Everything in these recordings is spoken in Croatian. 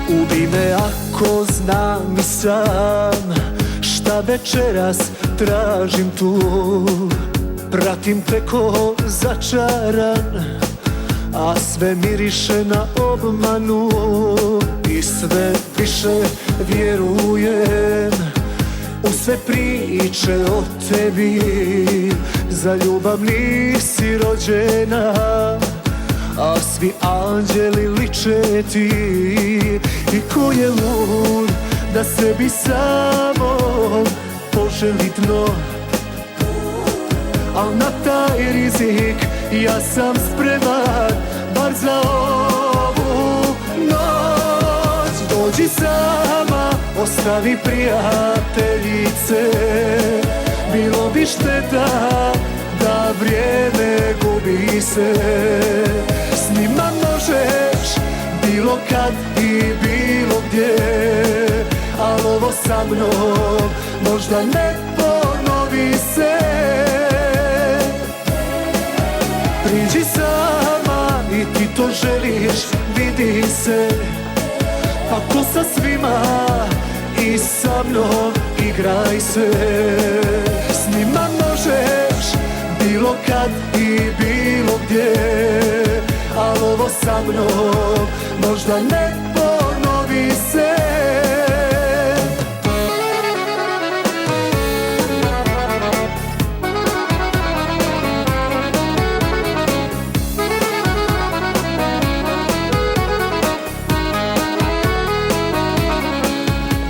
Ubi me ako znam i sam šta večeras tražim tu. Pratim te ko začaran, a sve miriše na obmanu. I sve više vjerujem u sve priče o tebi. Za ljubav nisi rođena, a svi anđeli liče ti. I ko je lud da sebi samo poželi dno, al na taj rizik ja sam spreman, bar za ovu noć. Dođi sama, ostavi prijateljice, bilo bi šteta da vrijeme gubi se. S njima možeš bilo kad i bilo gdje, al ovo sa mnom možda ne ponovi se. Priđi sama i ti to želiš, vidi se, pa ko sa svima i sa mnom igraj se. S njima možeš bilo kad i bilo gdje, al ovo sa mnom možda ne ponovi se.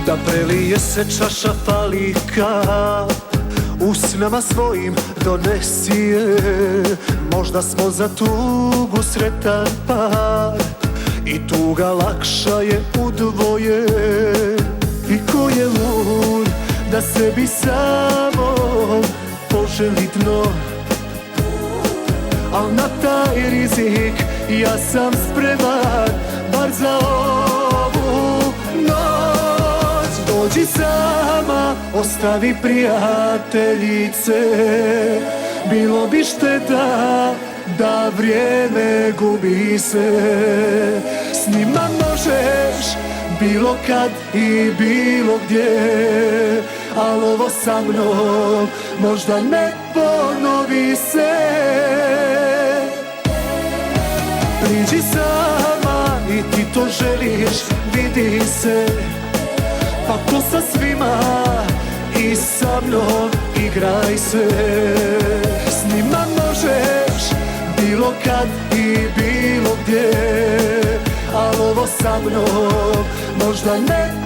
Da prelije se čaša, fali kap, usnama svojim donesi je. Možda smo za tugu sretan par, i tuga lakša je udvoje. I ko je lud da sebi samo poželi dno, al na taj rizik ja sam spreman, bar za ovu noć. Dođi sama, ostavi prijateljice, bilo bi šteta da vrijeme gubi se. S njima možeš bilo kad i bilo gdje, al ovo sa mnom možda ne ponovi se. Priđi sama i ti to želiš, vidi se, pa ko sa svima i sa mnom igraj se. S njima možeš bilo kad i bilo gdje, al ovo sa mnom možda ne